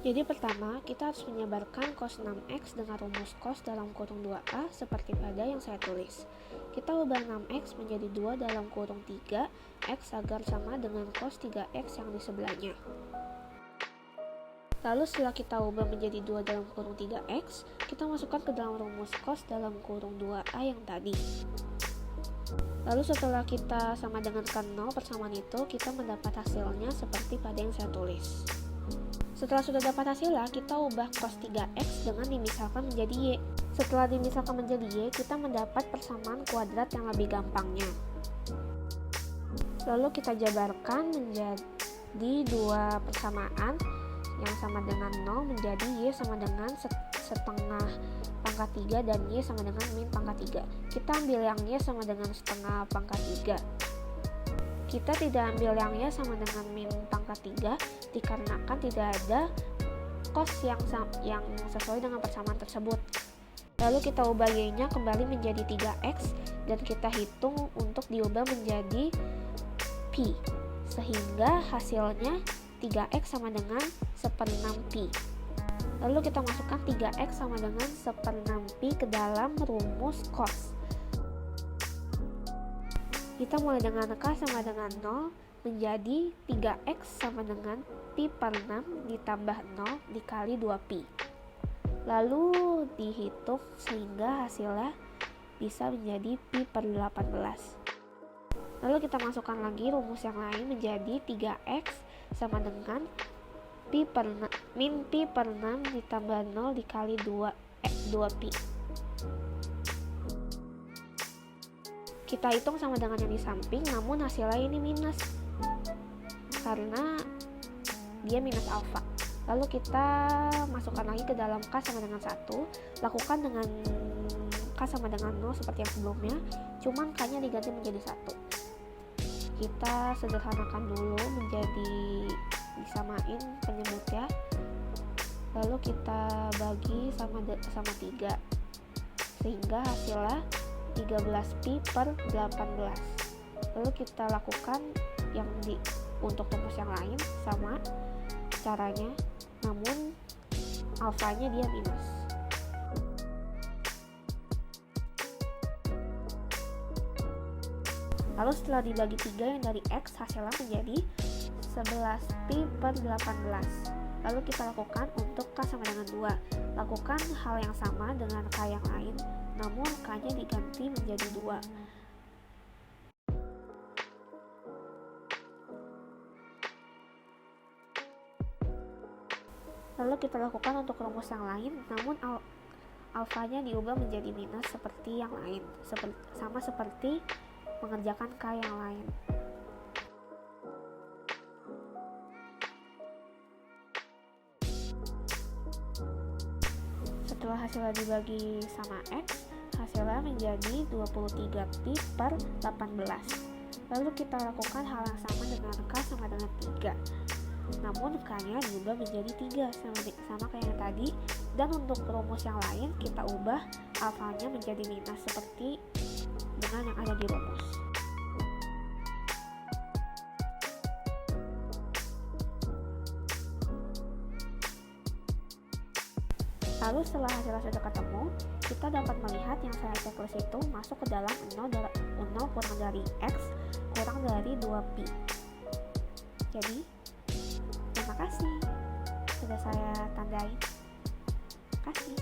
Jadi pertama, kita harus menyebarkan cos 6x dengan rumus cos dalam kurung 2a seperti pada yang saya tulis. Kita ubah 6x menjadi 2 dalam kurung 3x agar sama dengan cos 3x yang di sebelahnya. Lalu setelah kita ubah menjadi 2 dalam kurung 3x, kita masukkan ke dalam rumus cos dalam kurung 2a yang tadi. Lalu setelah kita sama dengan 0 persamaan itu, kita mendapat hasilnya seperti pada yang saya tulis. Setelah sudah dapat hasilnya, kita ubah cos 3x dengan dimisalkan menjadi y. Setelah dimisalkan menjadi y, kita mendapat persamaan kuadrat yang lebih gampangnya. Lalu kita jabarkan menjadi dua persamaan yang sama dengan 0 menjadi y sama dengan setengah pangkat 3 dan y sama dengan min pangkat 3. Kita ambil yang y sama dengan setengah pangkat 3. Kita tidak ambil yang y sama dengan min pangkat 3 dikarenakan tidak ada cos yang sesuai dengan persamaan tersebut. Lalu kita ubah y-nya kembali menjadi 3x dan kita hitung untuk diubah menjadi pi, sehingga hasilnya 3x sama dengan 1/6 pi. Lalu kita masukkan 3x sama dengan 1/6 pi ke dalam rumus cos. Kita mulai dengan k sama dengan 0 menjadi 3x sama dengan pi per 6 ditambah 0 dikali 2pi. Lalu dihitung sehingga hasilnya bisa menjadi pi per 18. Lalu kita masukkan lagi rumus yang lain menjadi 3x sama dengan min pi per 6 ditambah 0 dikali 2pi. Kita hitung sama dengan yang di samping, namun hasilnya ini minus karena dia minus alfa. Lalu kita masukkan lagi ke dalam k sama dengan 1. Lakukan dengan k sama dengan 0 seperti yang sebelumnya, cuman k nya diganti menjadi 1. Kita sederhanakan dulu menjadi disamain penyebutnya. Lalu kita bagi sama 3 sehingga hasilnya 13pi per 18. Lalu kita lakukan yang untuk rumus yang lain sama caranya, namun alfanya dia minus. Lalu setelah dibagi 3 yang dari x, hasilnya menjadi 11pi per 18. Lalu kita lakukan untuk k sama dengan 2. Lakukan hal yang sama dengan k yang lain, namun k-nya diganti menjadi 2. Lalu kita lakukan untuk rumus yang lain, namun alfanya diubah menjadi minus seperti yang lain, sama seperti mengerjakan k yang lain. Setelah hasilnya dibagi sama x, hasilnya menjadi 23pi per 18. Lalu kita lakukan hal yang sama dengan k sama dengan 3. Namun k-nya diubah menjadi 3 sama kayak yang tadi. Dan untuk rumus yang lain kita ubah alfanya menjadi minus seperti dengan yang ada di rumus. Lalu setelah hasilnya sudah ketemu, kita dapat melihat yang saya checklist itu masuk ke dalam 0 kurang dari x kurang dari 2pi. Jadi, terima kasih sudah saya tandain. Terima kasih.